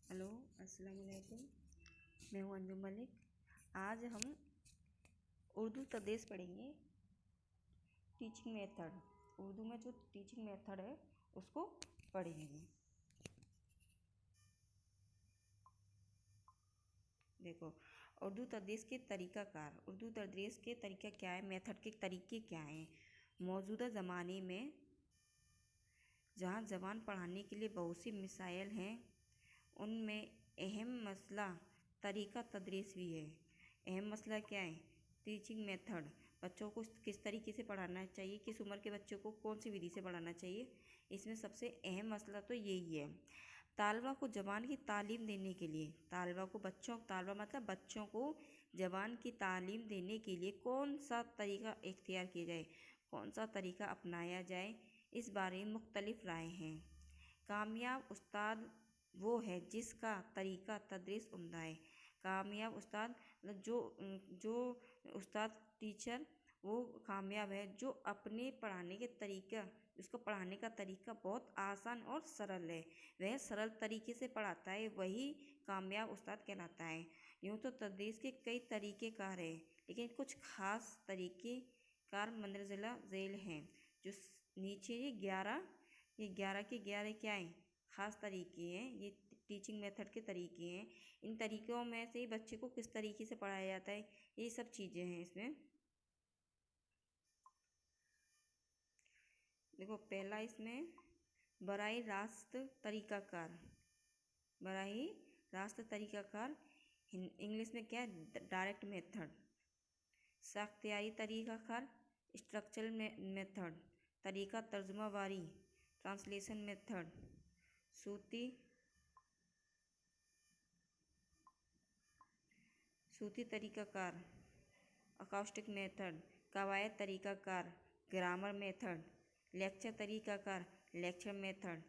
Hello, अस्सलाम वालेकुम। मैं हूँ अंजुम मलिक। आज हम उर्दू तद्रीस पढ़ेंगे। टीचिंग मेथड, उर्दू में जो टीचिंग मेथड है उसको पढ़ेंगे। देखो, उर्दू तद्रीस के तरीक़ाकार, उर्दू तद्रीस के तरीका क्या है, मेथड के तरीके क्या हैं। मौजूदा ज़माने में जहाँ ज़बान पढ़ाने के लिए बहुत सी मिसाइल हैं, उनमें अहम मसला तरीक़ा तदरीस भी है। अहम मसला क्या है? टीचिंग मेथड, बच्चों को किस तरीके से पढ़ाना चाहिए, किस उम्र के बच्चों को कौन सी विधि से पढ़ाना चाहिए। इसमें सबसे अहम मसला तो यही है। तालबा को ज़बान की तालीम देने के लिए, तालबा मतलब बच्चों को ज़बान की तालीम देने के लिए कौन सा तरीका इख्तियार किया जाए, कौन सा तरीका अपनाया जाए, इस बारे में मुख्तलिफ राय हैं। कामयाब उस्ताद वो है जिसका तरीका तदरीस उम्दा है। कामयाब उस्ताद मतलब जो उस्ताद टीचर वो कामयाब है जो अपने पढ़ाने के तरीका, उसका पढ़ाने का तरीका बहुत आसान और सरल है, वह सरल तरीके से पढ़ाता है, वही कामयाब उस्ताद कहलाता है। यूँ तो तदरीस के कई तरीक़े कार हैं, लेकिन कुछ ख़ास तरीक़े कार मंदरजिला झेल हैं। जो नीचे ये 11 के 11 क्या हैं? ख़ास तरीके हैं। ये टीचिंग मेथड के तरीके हैं। इन तरीक़ों में से बच्चे को किस तरीके से पढ़ाया जाता है, ये सब चीज़ें हैं इसमें। देखो, पहला इसमें बराह रास्त तरीक़ाकार, बराह रास्त तरीक़ाकार इंग्लिश में क्या है? Direct method. साख्तियारी तरीक़ाकार स्ट्रक्चरल मेथड, तरीक़ा तर्जुमा वारी ट्रांसलेशन मेथड, सूती तरीक़ाकार अकाउस्टिक मेथड, कवायद तरीक़ाकार ग्रामर मेथड, लेक्चर तरीक़ाकार लेक्चर मेथड,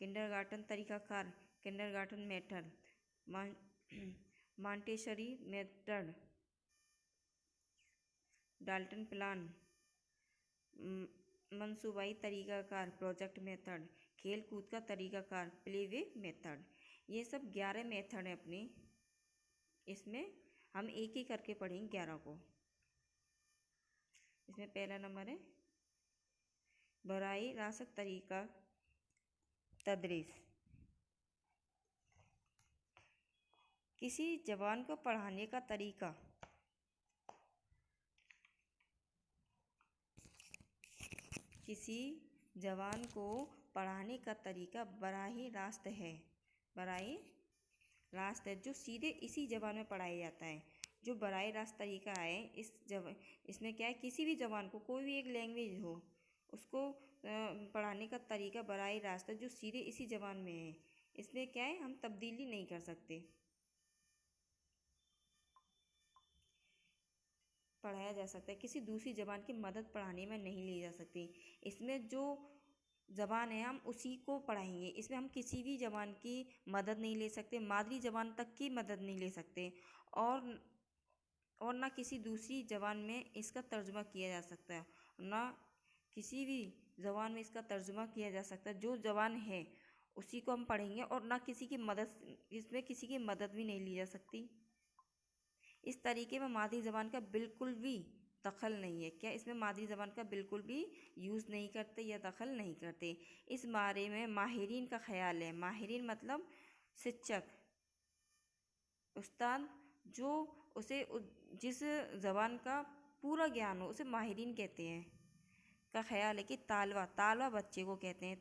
किंडरगार्टन तरीक़ाकार kindergarten method, Montessori method, Dalton plan, मनसूबाई तरीक़ाकार प्रोजेक्ट मेथड, खेल कूद का तरीक़ाकार प्ले वे मेथड। ये सब 11 मेथड हैं अपने। इसमें हम एक ही करके पढ़ेंगे 11 को। इसमें पहला नंबर है बराह रास्त तरीक़ा तदरीस। किसी ज़बान को पढ़ाने का तरीका, किसी ज़बान को पढ़ाने का तरीका बराह रास्त है। बराह रास्त है जो सीधे इसी ज़बान में पढ़ाया जाता है। जो बराह रास्त तरीका है इसमें क्या है, किसी भी ज़बान को, कोई भी एक लैंग्वेज हो, उसको पढ़ाने का तरीका बराह रास्त है जो सीधे इसी ज़बान में है। इसमें क्या है, हम तब्दीली नहीं कर सकते, पढ़ाया जा सकता है। किसी दूसरी ज़बान की मदद पढ़ाने में नहीं ली जा सकती। इसमें जो ज़बान है हम उसी को पढ़ाएंगे। इसमें हम किसी भी ज़बान की मदद नहीं ले सकते, मादरी ज़बान तक की मदद नहीं ले सकते, और ना किसी दूसरी ज़बान में इसका तर्जुमा किया जा सकता है, ना किसी भी ज़बान में इसका तर्जुमा किया जा सकता है। जो ज़बान है उसी को हम पढ़ेंगे, और ना किसी की मदद, इसमें किसी की मदद भी नहीं ली जा सकती। इस तरीके में मादरी ज़बान का बिल्कुल भी दखल नहीं है। क्या इसमें मादरी ज़बान का बिल्कुल भी यूज़ नहीं करते या दखल नहीं करते। इस बारे में माहिरीन का ख्याल है। माहिरीन मतलब शिक्षक, उस्ताद, जो उसे जिस ज़बान का पूरा ज्ञान हो उसे माहिरीन कहते हैं, का ख्याल है कि तालबा बच्चे को कहते हैं।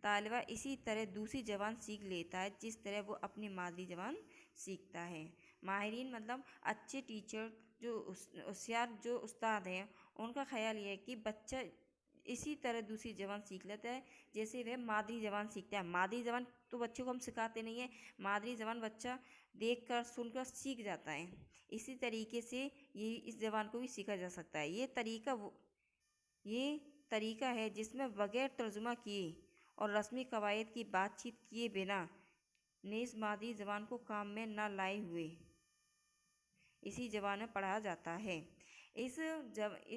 तालबा इसी तरह दूसरी ज़बान सीख लेता है जिस तरह वो अपनी मादरी ज़बान सीखता है। माहिरीन मतलब अच्छे टीचर, जो होशियार जो उस्ताद हैं, उनका ख्याल ये है कि बच्चा इसी तरह दूसरी ज़बान सीख लेता है जैसे वह मादरी ज़बान सीखता है। मादरी ज़बान तो बच्चे को हम सिखाते नहीं हैं, मादरी ज़बान बच्चा देख कर सुनकर सीख जाता है। इसी तरीके से ये इस ज़बान को भी सीखा जा सकता है। ये तरीका है जिसमें बग़ैर तर्जुमा किए और रस्मी कवायद की बातचीत किए बिना नेज़ मादरी ज़बान को काम में न लाए हुए इसी ज़बान में पढ़ा जाता है। इस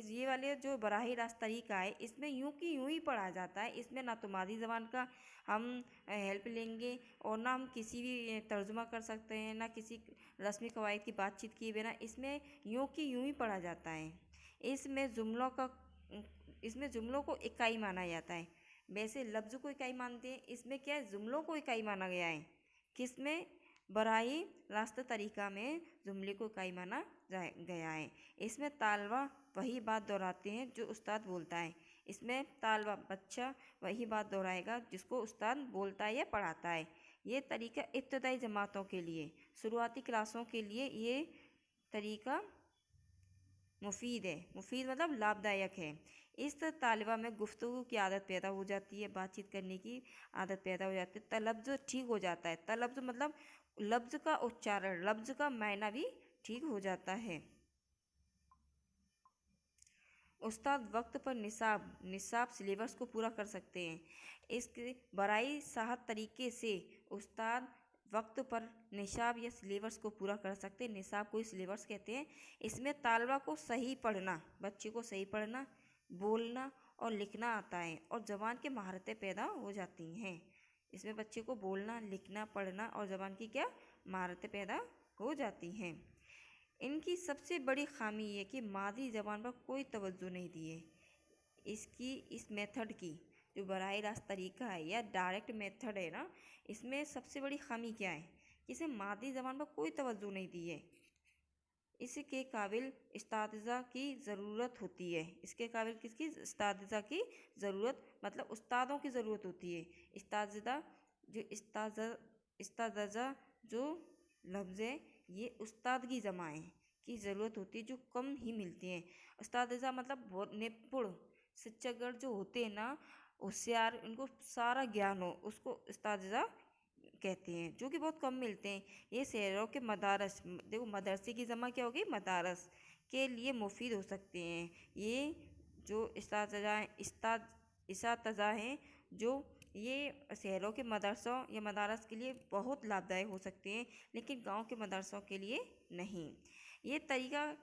ये वाले जो बराही रास्त तरीका है, इसमें यूं की यूं ही पढ़ा जाता है। इसमें ना तो मादी ज़बान का हम हेल्प लेंगे और ना हम किसी भी तर्जुमा कर सकते हैं, ना किसी रस्मी कवायद की बातचीत किए बिना इसमें यूं की यूं ही पढ़ा जाता है। इसमें जुमलों का इसमें जुमलों को इकाई माना जाता है। वैसे लफ्ज़ को इकाई मानते हैं, इसमें क्या है, जुमलों को इकाई माना गया है। किसमें? बराही रास्त तरीका में जुमले को इकाई माना गया है। इसमें तालबा वही बात दोहराते हैं जो उस्ताद बोलता है। इसमें तालबा बच्चा वही बात दोहराएगा जिसको उस्ताद बोलता है या पढ़ाता है। ये तरीका इब्तदाई जमातों के लिए, शुरुआती क्लासों के लिए ये तरीका मुफीद है। मुफीद मतलब लाभदायक है। इस तालिबा में गुफ्तगू की आदत पैदा हो जाती है, बातचीत करने की आदत पैदा हो जाती है, तलफ्ज़ ठीक हो जाता है। तलफ्ज़ मतलब लफ्ज़ का उच्चारण, लफ्ज़ का मायना भी ठीक हो जाता है। उस्ताद वक्त पर निसाब सिलेबस को पूरा कर सकते हैं। इसके बराई साहत तरीके से उस्ताद वक्त पर निसाब या सिलेबस को पूरा कर सकते हैं। निसाब को ही सिलेबस कहते हैं। इसमें तालबा को सही पढ़ना, बच्चे को सही पढ़ना, बोलना और लिखना आता है और ज़बान की महारतें पैदा हो जाती हैं। इसमें बच्चे को बोलना, लिखना, पढ़ना और ज़बान की क्या महारतें पैदा हो जाती हैं। इनकी सबसे बड़ी खामी ये कि मादी ज़बान पर कोई तवज्जो नहीं दी है। इस मेथड की जो बराह रास्त तरीका है या डायरेक्ट मेथड है ना, इसमें सबसे बड़ी खामी क्या है कि इसे मादी ज़बान पर कोई तवज्जो नहीं दी है। इसके काबिल इस्तातिज़ा की ज़रूरत होती है। इसके काबिल किसकी? इस्तातिज़ा की ज़रूरत, मतलब उस्तादों की ज़रूरत होती है। इस्ताज़ा जो लफ्ज़ है ये उस्तादगी जमाएँ की ज़रूरत होती है जो कम ही मिलती हैं। उस्तादिज़ा मतलब बहुत निपुण शिक्षकगण जो होते हैं ना, होशियार, इनको सारा ज्ञान हो, उसको उस्तादिज़ा कहते हैं, जो कि बहुत कम मिलते हैं। ये शहरों के मदारस, देखो मदरसे की जमा क्या होगी, मदारस के लिए मुफीद हो सकते हैं। ये जो इस्तातज़ा हैं जो ये शहरों के मदरसों या मदारस के लिए बहुत लाभदायक हो सकते हैं, लेकिन गांव के मदरसों के लिए नहीं। ये तरीका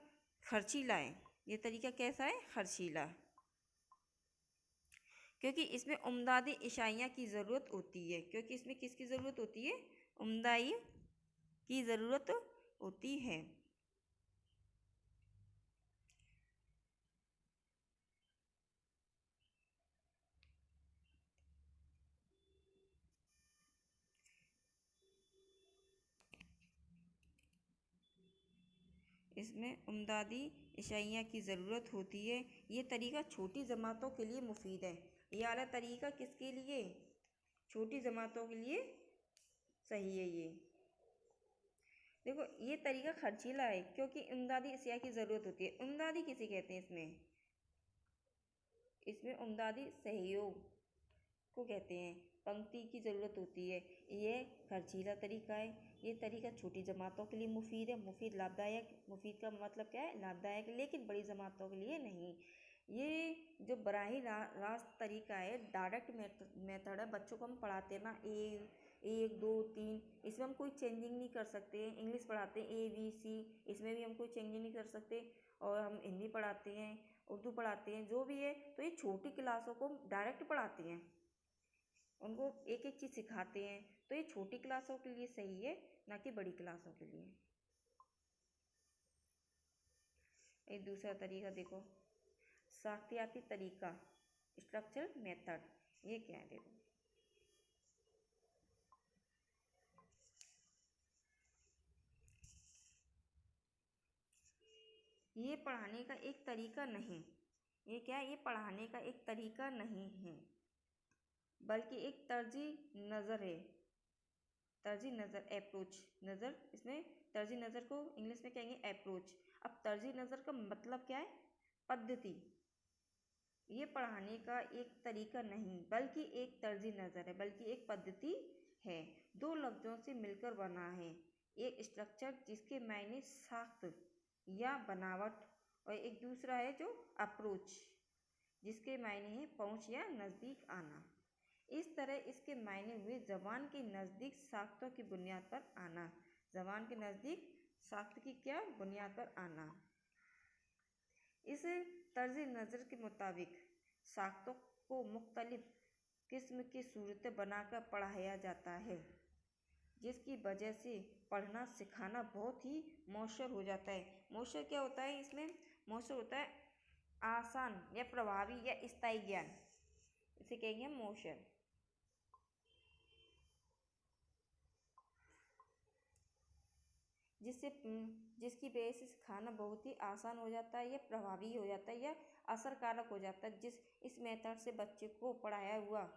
खर्चीला है। ये तरीका कैसा है? खर्चीला, क्योंकि इसमें उम्दादी इशाइयाँ की ज़रूरत होती है। क्योंकि इसमें किसकी ज़रूरत होती है? उम्दाई की ज़रूरत होती है। इसमें उम्दादी इशाइयाँ की ज़रूरत होती है। ये तरीका छोटी जमातों के लिए मुफीद है। ये आला तरीका किसके लिए? छोटी जमातों के लिए सही है। ये देखो ये तरीका खर्चीला है क्योंकि इमदादी अशिया की ज़रूरत होती है। इमदादी किसे कहते हैं? इसमें इमदादी सहयोग को कहते हैं। पंक्ति की ज़रूरत होती है। ये खर्चीला तरीका है। ये तरीका छोटी जमातों के लिए मुफीद है। मुफीद लाभदायक, मुफीद का मतलब क्या है? लाभदायक, लेकिन बड़ी जमातों के लिए नहीं। ये जो बराही रास्त तरीका है, डायरेक्ट मेथड है। बच्चों को हम पढ़ाते हैं ना, एक दो तीन, इसमें हम कोई चेंजिंग नहीं कर सकते। इंग्लिश पढ़ाते हैं ABC, इसमें भी हम कोई चेंजिंग नहीं कर सकते। और हम हिंदी पढ़ाते हैं, उर्दू पढ़ाते हैं, जो भी है, तो ये छोटी क्लासों को डायरेक्ट पढ़ाते हैं, उनको एक एक चीज़ सिखाते हैं। तो ये छोटी क्लासों के लिए सही है, ना कि बड़ी क्लासों के लिए। एक दूसरा तरीका देखो, साख्तियाती तरीका, स्ट्रक्चर मेथड। ये क्या है? देखो, ये पढ़ाने का एक तरीका नहीं। ये क्या है? ये पढ़ाने का एक तरीका नहीं है, बल्कि एक तर्जी नज़र है। तर्जी नज़र, अप्रोच, नज़र, इसमें तर्जी नज़र को इंग्लिश में कहेंगे अप्रोच। अब तर्जी नज़र का मतलब क्या है? पद्धति। ये पढ़ाने का एक तरीका नहीं बल्कि एक तर्जी नज़र है, बल्कि एक पद्धति है। दो लफ्ज़ों से मिलकर बना है। एक स्ट्रक्चर जिसके मायने साख्त या बनावट, और एक दूसरा है जो अप्रोच जिसके मायने हैं पहुँच या नज़दीक आना। इस तरह इसके मायने हुए ज़बान के नज़दीक साख्तों की बुनियाद पर आना। ज़बान के नज़दीक साख्त की क्या बुनियाद पर आना। इस तर्ज नज़र के मुताबिक साख्तों को मुख्तलिफ किस्म की सूरतें बनाकर पढ़ाया जाता है, जिसकी वजह से पढ़ना सिखाना बहुत ही मौसर हो जाता है। मौसर क्या होता है? इसमें मौसर होता है आसान या प्रभावी या स्थायी ज्ञान, इसे कहेंगे हम मौसर। जिसकी वजह से सिखाना बहुत ही आसान हो जाता है या प्रभावी हो जाता है या असरकारक हो जाता है। इस मेथड से बच्चे को पढ़ाया हुआ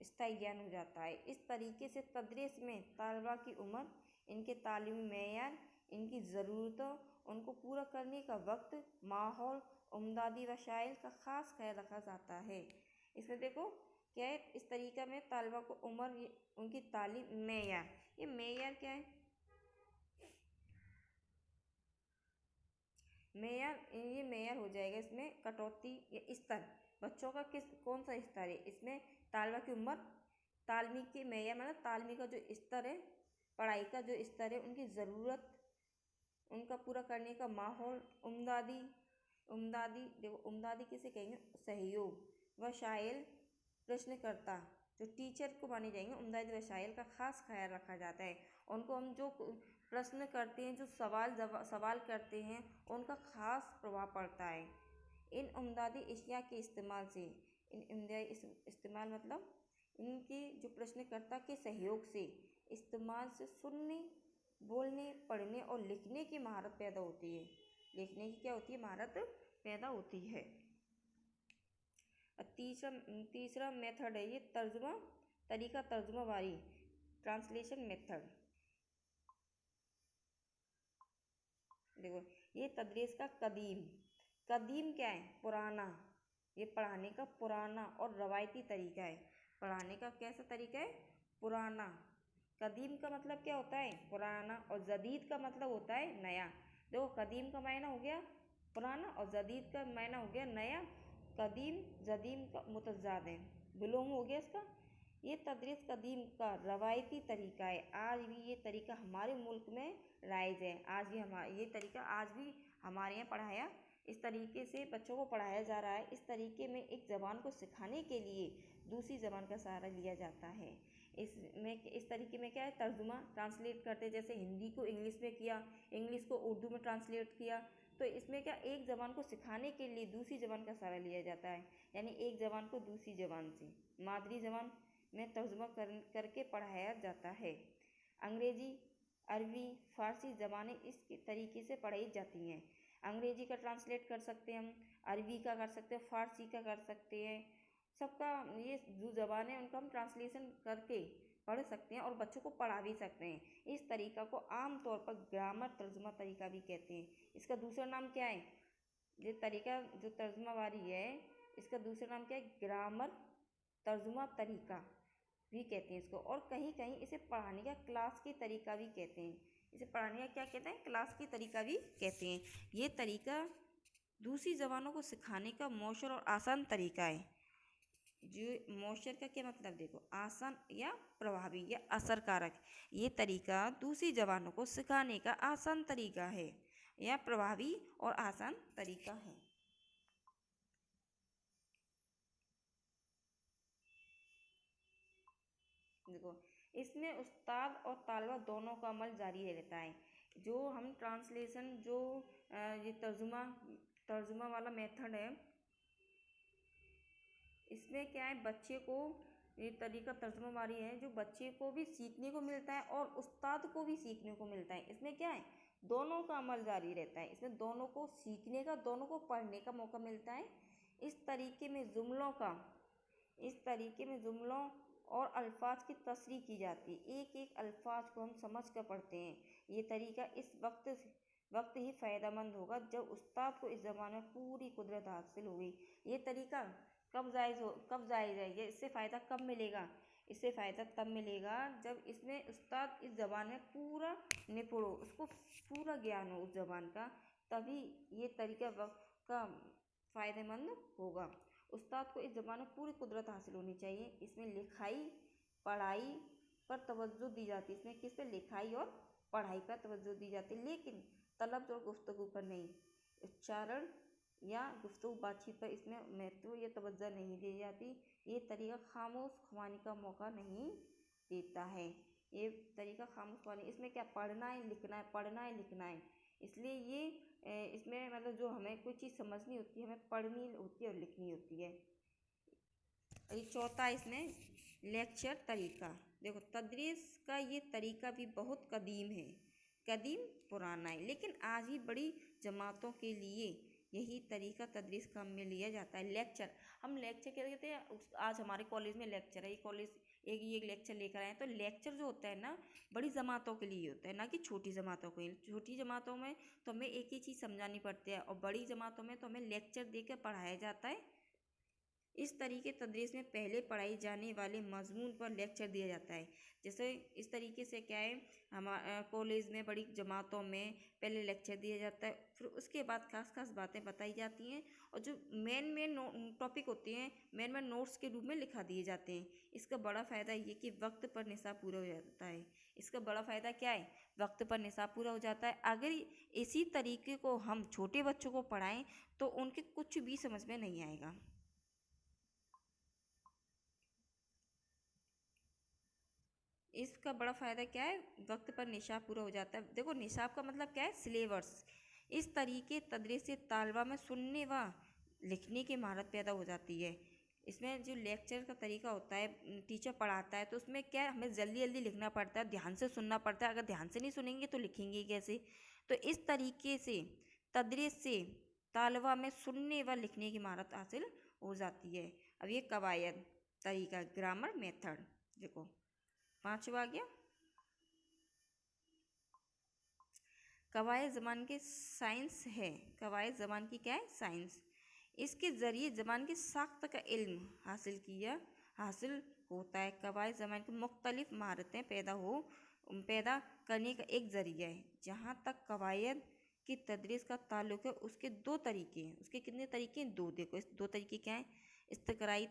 स्थायी ज्ञान हो जाता है। इस तरीके से तदरीस में तालबा की उम्र, इनके तालीमी मेयार, इनकी ज़रूरतों, उनको पूरा करने का वक्त, माहौल, उमदादी वसाइल का ख़ास ख्याल रखा जाता है। इसमें देखो क्या है, इस तरीक़ा में तालबा को उम्र, उनकी तालीम मेयार, ये मेयार क्या है? ये मेयार हो जाएगा इसमें कटौती या स्तर, बच्चों का कौन सा स्तर है। इसमें तालबा की उम्र, तालमी के मेयार मतलब तालमी का जो स्तर है, पढ़ाई का जो स्तर है, उनकी ज़रूरत, उनका पूरा करने का माहौल, उमदादी देखो उमदादी किसे कहेंगे? सहयोग, वसाइल, प्रश्नकर्ता जो टीचर को माने जाएंगे, उमदादी वसाइल का ख़ास ख्याल रखा जाता है। उनको हम जो प्रश्न करते हैं, जो सवाल करते हैं, उनका ख़ास प्रभाव पड़ता है। इन उमदादी अशिया के इस्तेमाल से, इन उमदादी इस्तेमाल मतलब इनके जो प्रश्नकर्ता के सहयोग से, इस्तेमाल से सुनने, बोलने, पढ़ने और लिखने की महारत पैदा होती है। लिखने की क्या होती है? महारत पैदा होती है। तीसरा मेथड है ये तर्जुमा तरीका, तर्जुमा वारी, ट्रांसलेशन मेथड। देखो ये तदरीस का कदीम क्या है? पुराना, ये पढ़ाने का पुराना और रवायती तरीका है। पढ़ाने का कैसा तरीका है? पुराना। कदीम का मतलब क्या होता है? पुराना। और जदीद का मतलब होता है नया। देखो कदीम का मायना हो गया पुराना और जदीद का मायना हो गया नया। कदीम जदीद का मुतज़ाद है, विलोम हो गया इसका। ये तदरीस कदीम का रवायती तरीका है। आज भी ये तरीका हमारे मुल्क में राइज है। ये तरीका आज भी हमारे यहाँ पढ़ाया, इस तरीके से बच्चों को पढ़ाया जा रहा है। इस तरीके में एक ज़बान को सिखाने के लिए दूसरी ज़बान का सहारा लिया जाता है। इस तरीके में क्या है? तर्जुमा, ट्रांसलेट करते, जैसे हिंदी को इंग्लिश में किया, इंग्लिश को उर्दू में ट्रांसलेट किया। तो इसमें क्या, एक ज़बान को सिखाने के लिए दूसरी ज़बान का सहारा लिया जाता है, यानी एक ज़बान को दूसरी ज़बान से मादरी ज़बान में तर्जुमा करके पढ़ाया जाता है। अंग्रेज़ी, अरबी, फ़ारसी ज़बानें इस तरीके से पढ़ाई जाती हैं। अंग्रेज़ी का ट्रांसलेट कर सकते हैं हम, अरबी का कर सकते हैं, फ़ारसी का कर सकते हैं। सबका ये जो ज़बान है उनका हम ट्रांसलेशन करके पढ़ सकते हैं और बच्चों को पढ़ा भी सकते हैं। इस तरीका को आम तौर पर ग्रामर तर्जुमा तरीका भी कहते हैं। इसका दूसरा नाम क्या है? ये तरीका जो तर्जुमा वारी है, इसका दूसरा नाम क्या है? ग्रामर तर्जुमा तरीका भी कहते हैं इसको। और कहीं कहीं इसे पढ़ाने का क्लास की तरीका भी कहते हैं। इसे पढ़ाने का क्या कहते हैं? क्लास की तरीका भी कहते हैं। ये तरीका दूसरी ज़बानों को सिखाने का मौसर और आसान तरीका है। जो मौसर का क्या मतलब? देखो आसान या प्रभावी या असरकारक। ये तरीका दूसरी ज़बानों को सिखाने का आसान तरीका है या प्रभावी और आसान तरीका है। देखो इसमें उस्ताद और तालबा दोनों का अमल जारी रहता है। जो हम ट्रांसलेशन, जो ये तर्जुमा वाला मेथड है, इसमें क्या है, बच्चे को ये तरीका तर्जुमा वारी है जो बच्चे को भी सीखने को मिलता है और उस्ताद को भी सीखने को मिलता है। इसमें क्या है, दोनों का अमल जारी रहता है। इसमें दोनों को सीखने का, दोनों को पढ़ने का मौका मिलता है। इस तरीके में जुमलों और अल्फाज की तशरीह की जाती है। एक एक अल्फाज को हम समझ कर पढ़ते हैं। ये तरीका इस वक्त ही फ़ायदेमंद होगा जब उस्ताद को इस ज़बान में पूरी कुदरत हासिल होगी। ये तरीका कब जायज़ है? ये इससे फ़ायदा कब मिलेगा? इससे फ़ायदा तब मिलेगा जब इसमें उस्ताद इस ज़बान में पूरा निपुण हो, उसको पूरा ज्ञान हो उस ज़बान का, तभी ये तरीका वक्त का फ़ायदेमंद होगा। उस्ताद को इस ज़बान में पूरी कुदरत हासिल होनी चाहिए। इसमें लिखाई पढ़ाई पर तवज्जो दी जाती है। इसमें किस पे? लिखाई और पढ़ाई पर तवज्जो दी जाती है, लेकिन तलफ़्ज़ और गुफ्तगू पर नहीं। उच्चारण, या गुफ्तगू बातचीत पर इसमें महत्व या तवज्जो नहीं दी जाती। ये तरीका खामोश खुमानी का मौका नहीं देता है। ये तरीका खामोश खुमानी, इसमें क्या पढ़ना है लिखना है, पढ़ना है लिखना है, इसलिए ये इसमें मतलब जो हमें कोई चीज़ समझनी होती है हमें पढ़नी होती है और लिखनी होती है। और ये चौथा इसमें लेक्चर तरीका। देखो तदरीस का ये तरीका भी बहुत कदीम है, कदीम पुराना है, लेकिन आज भी बड़ी जमातों के लिए यही तरीका तदरीस काम में लिया जाता है। लेक्चर, हम लेक्चर क्या कहते हैं, आज हमारे कॉलेज में लेक्चर है, ये कॉलेज ये लेक्चर लेकर आए हैं, तो लेक्चर जो होता है ना बड़ी जमातों के लिए होता है, ना कि छोटी जमातों के लिए। छोटी जमातों में तो हमें एक ही चीज़ समझानी पड़ती है और बड़ी जमातों में तो हमें लेक्चर देकर पढ़ाया जाता है। इस तरीके तदरीस में पहले पढ़ाई जाने वाले मजमून पर लेक्चर दिया जाता है। जैसे इस तरीके से क्या है, हम कॉलेज में बड़ी जमातों में पहले लेक्चर दिया जाता है, फिर उसके बाद खास खास बातें बताई जाती हैं और जो मेन मेन टॉपिक होते हैं मेन मेन नोट्स के रूप में लिखा दिए जाते हैं। इसका बड़ा फ़ायदा ये कि वक्त पर निसाब पूरा हो जाता है। इसका बड़ा फ़ायदा क्या है, वक्त पर निसाब पूरा हो जाता है। अगर इसी तरीके को हम छोटे बच्चों को पढ़ाएं तो उनके कुछ भी समझ में नहीं आएगा। इसका बड़ा फ़ायदा क्या है, वक्त पर निसाब पूरा हो जाता है। देखो निसाब का मतलब क्या है, सिलेबस। इस तरीके तदरीस से तालबा में सुनने व लिखने की महारत पैदा हो जाती है। इसमें जो लेक्चर का तरीका होता है, टीचर पढ़ाता है तो उसमें क्या है, हमें जल्दी जल्दी लिखना पड़ता है, ध्यान से सुनना पड़ता है। अगर ध्यान से नहीं सुनेंगे तो लिखेंगे कैसे। तो इस तरीके से तदरीस से तालबा में सुनने व लिखने की महारत हासिल हो जाती है। अब ये कवायद तरीका, ग्रामर मेथड, देखो पांचवा आ गया कवायद ज़बान की साइंस है। कवायद ज़बान की क्या है, साइंस। इसके ज़रिए ज़बान की साख्त का इल्म हासिल होता है। कवायद ज़बान की मुख्तलिफ महारतें पैदा करने का एक ज़रिया है। जहाँ तक कवायद की तदरीस का ताल्लुक़ है उसके दो तरीके हैं। उसके कितने तरीके हैं, दो। देखो इस दो तरीके क्या हैं, इस्तक़राई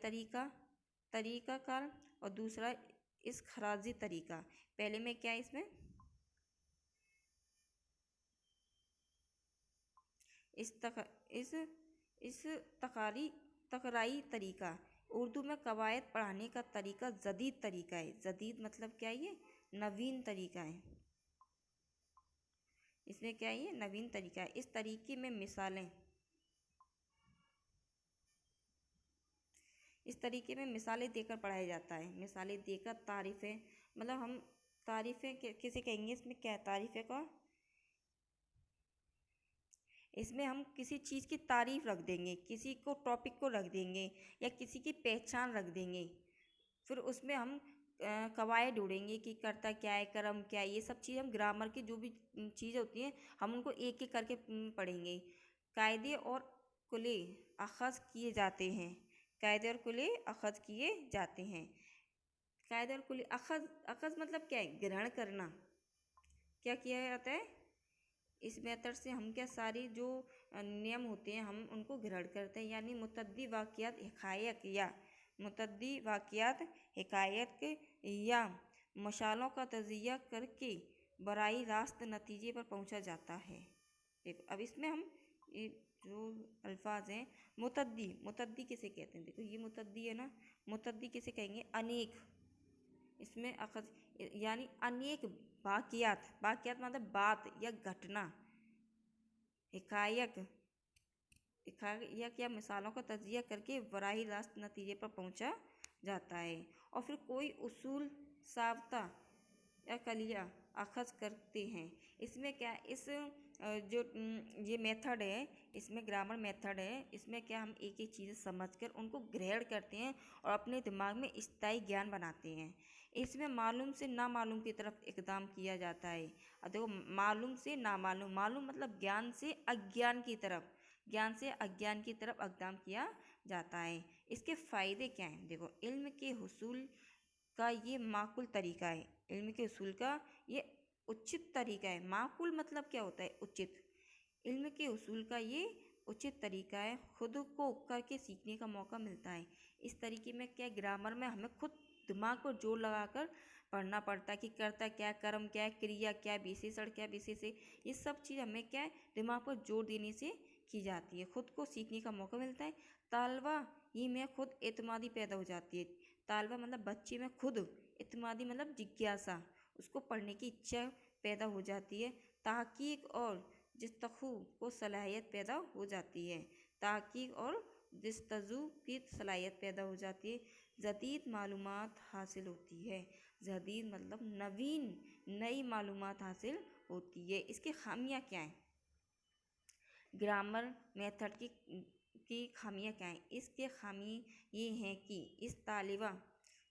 तरीक़ाकार और दूसरा इसखराजी तरीका। पहले में क्या है, इसमें इस तकराई तरीका। उर्दू में कवायद पढ़ाने का तरीका जदीद तरीका है। जदीद मतलब क्या है, ये नवीन तरीका है। इसमें क्या है, ये नवीन तरीका है। इस तरीके में मिसालें देकर पढ़ाया जाता है। मिसालें देकर तारीफ़ें, मतलब हम तारीफ़ें किसे कहेंगे, इसमें क्या है, तारीफ़ें का इसमें हम किसी चीज़ की तारीफ़ रख देंगे, किसी को टॉपिक को रख देंगे या किसी की पहचान रख देंगे। फिर उसमें हम कवायद ढूंढेंगे कि करता क्या है, कर्म क्या है, ये सब चीज़ हम ग्रामर की जो भी चीज़ें होती हैं हम उनको एक एक करके पढ़ेंगे। कायदे और कुले अखज़ किए जाते हैं। कायदे और कुले अखज़ किए जाते हैं। कायदे और कुले अखज़ मतलब क्या है, ग्रहण करना। क्या किया जाता है, इस मेथड से हम क्या सारी जो नियम होते हैं हम उनको ग्रहण करते हैं। यानी मुतद्दी वाक़ियात हिकायत या मशालों का तज़िया करके बराह रास्त नतीजे पर पहुंचा जाता है। देखो अब इसमें हम ये जो अल्फाज हैं, मुतद्दी किसे कहते हैं, देखो ये मुतद्दी है ना, मुतद्दी किसे कहेंगे, अनेक। इसमें अखज़ यानी अनेक वाक़ियात मतलब बात या घटना, हिकायत या मिसालों का तजिया करके बराह रास्त नतीजे पर पहुंचा जाता है। और फिर कोई उसूल साबता या कलिया अखज़ करते हैं। इसमें क्या, इस जो ये मेथड है, इसमें ग्रामर मेथड है, इसमें क्या हम एक एक चीज़ समझकर उनको ग्रहण करते हैं और अपने दिमाग में स्थायी ज्ञान बनाते हैं। इसमें मालूम से नामालूम की तरफ इक़दाम किया जाता है। और देखो मालूम से नामालूम, मालूम मतलब ज्ञान से अज्ञान की तरफ इक़दाम किया जाता है। इसके फ़ायदे क्या हैं, देखो इल्म के हुसूल का ये माकुल तरीका है। इल्म के हुसूल का ये उचित तरीका है। माकुल मतलब क्या होता है, उचित। इल्म के हुसूल का ये उचित तरीका है। खुद को करके सीखने का मौका मिलता है। इस तरीके में क्या, ग्रामर में हमें खुद दिमाग को जोर लगाकर पढ़ना पड़ता है कि करता क्या, कर्म क्या, क्रिया क्या, विशेषण क्या, विशेष, ये सब चीज़ हमें क्या है दिमाग पर जोर देने से की जाती है, खुद को सीखने का मौका मिलता है। तालवा ही में खुद एतमादी पैदा हो जाती है। तालवा मतलब बच्चे में खुद एतमादी मतलब जिज्ञासा, उसको पढ़ने की इच्छा पैदा हो जाती है। तहकीक और जिस्तखू को सलाहियत पैदा हो जाती है। तहकीक और जिस्तजू की सलाहियत पैदा हो जाती है। जदीद मालूमात हासिल होती है। जदीद मतलब नवीन, नई मालूमात हासिल होती है। इसकी खामियाँ क्या हैं? ग्रामर मेथड की खामियाँ क्या हैं? इसके खामी ये हैं कि इस तालिबा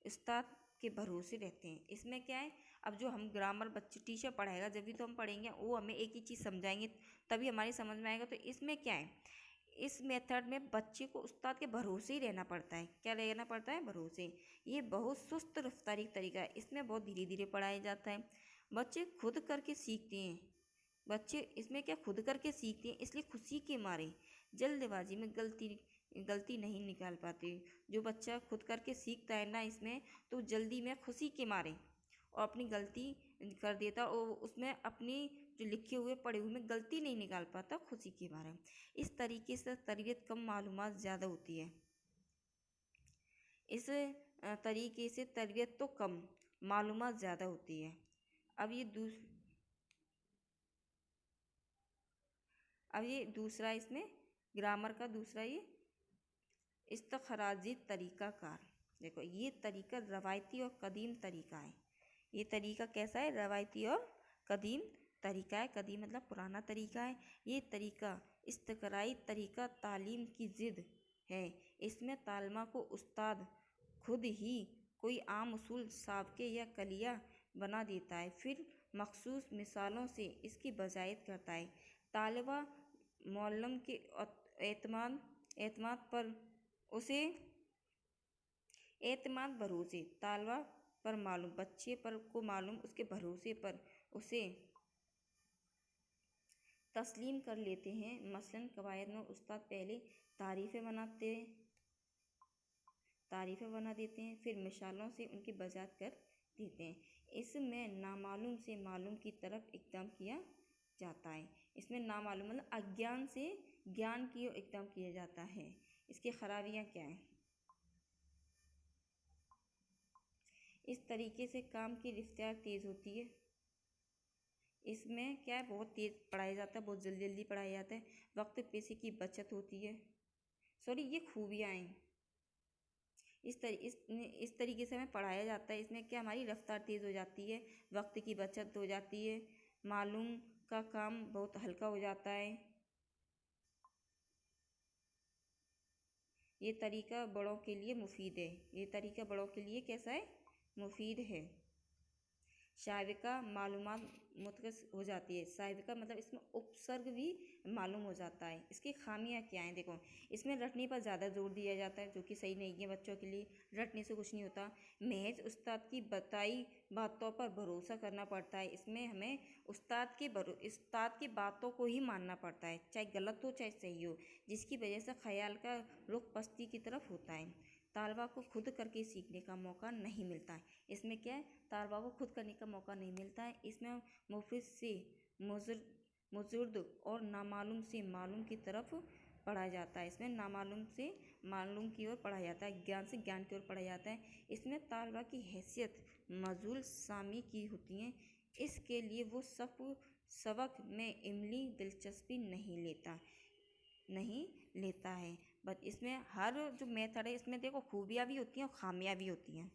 उस्ताद के भरोसे रहते हैं। इसमें क्या है, अब जो हम ग्रामर बच्चे टीचर पढ़ाएगा जब भी तो हम पढ़ेंगे, वो हमें एक ही चीज़ समझाएंगे तभी हमारी समझ में आएगा। तो इसमें क्या है, इस मेथड में बच्चे को उस्ताद के भरोसे ही रहना पड़ता है। क्या रहना पड़ता है? भरोसे। ये बहुत सुस्त रफ्तारी तरीका है, इसमें बहुत धीरे धीरे पढ़ाया जाता है। बच्चे खुद करके सीखते हैं। बच्चे इसमें क्या खुद करके सीखते हैं, इसलिए खुशी के मारे जल्दबाजी में गलती नहीं निकाल पाते। जो बच्चा खुद करके सीखता है ना इसमें, तो जल्दी में खुशी के मारे और अपनी गलती कर देता और उसमें अपनी जो लिखे हुए पढ़े हुए में गलती नहीं निकाल पाता खुशी के मारे। इस तरीके से तरबियत कम मालूमात ज़्यादा होती है। इस तरीके से तरबियत तो कम मालूमात ज़्यादा होती है। अब ये दूसरा इसमें ग्रामर का दूसरा ये इस्तखराजी तरीक़ाकार। देखो ये तरीका रवायती और कदीम तरीका है। ये तरीका कैसा है? रवायती और कदीम तरीका है। कदीम मतलब पुराना तरीका है। ये तरीका इस्तक़राई तरीका तालीम की ज़िद है। इसमें तालमा को उस्ताद खुद ही कोई आम उसूल साबके या कलिया बना देता है, फिर मखसूस मिसालों से इसकी वज़ाहत करता है। तालिबा मौलम के एतमाद पर उसे एतमाद भरोसे तालबा पर मालूम, बच्चे पर को मालूम उसके भरोसे पर उसे तस्लीम कर लेते हैं। मसलन कवायद में उस्ताद पहले तारीफ़ें बना देते हैं, फिर मिसालों से उनकी वजाहत कर देते हैं। इसमें नामालूम से मालूम की तरफ इक़दाम किया जाता है। इसमें नामालूम मतलब अज्ञान से ज्ञान की ओर इक़दाम किया जाता है। इसकी खराबियाँ क्या हैं? इस तरीके से काम की रफ्तार तेज़ होती है। इसमें क्या है, बहुत तेज़ पढ़ाया जाता है, बहुत जल्दी जल्दी पढ़ाया जाता है। वक्त पैसे की बचत होती है। सॉरी, ये खूबियाँ हैं। इस तरीके से हमें पढ़ाया जाता है। इसमें क्या हमारी रफ्तार तेज़ हो जाती है, वक्त की बचत हो जाती है, मालूम का काम बहुत हल्का हो जाता है। ये तरीका बड़ों के लिए मुफीद है। ये तरीका बड़ों के लिए कैसा है? मुफीद है। साबिका मालूमात मुतकस हो जाती है। साबिका मतलब इसमें उपसर्ग भी मालूम हो जाता है। इसकी खामियां क्या हैं? देखो, इसमें रटने पर ज़्यादा जोर दिया जाता है, जो कि सही नहीं है बच्चों के लिए। रटने से कुछ नहीं होता। महज उस्ताद की बताई बातों पर भरोसा करना पड़ता है। इसमें हमें उस्ताद की बातों को ही मानना पड़ता है, चाहे गलत हो चाहे सही हो, जिसकी वजह से ख्याल का रुख पस्ती की तरफ होता है। तालबा को खुद करके सीखने का मौका नहीं मिलता है। इसमें क्या है, तालबा को खुद करने का मौका नहीं मिलता है। इसमें मुफिद से मुजुर्द और नामालूम से मालूम की तरफ पढ़ा जाता है। इसमें नामालूम से मालूम की ओर पढ़ा जाता है, ज्ञान से ज्ञान की ओर पढ़ा जाता है। इसमें तालबा की हैसियत मजूल सामी की होती है, इसके लिए वो सबक में इमली दिलचस्पी नहीं लेता है। बट इसमें हर जो मेथड है, इसमें देखो खूबियाँ भी होती हैं और खामियाँ भी होती हैं।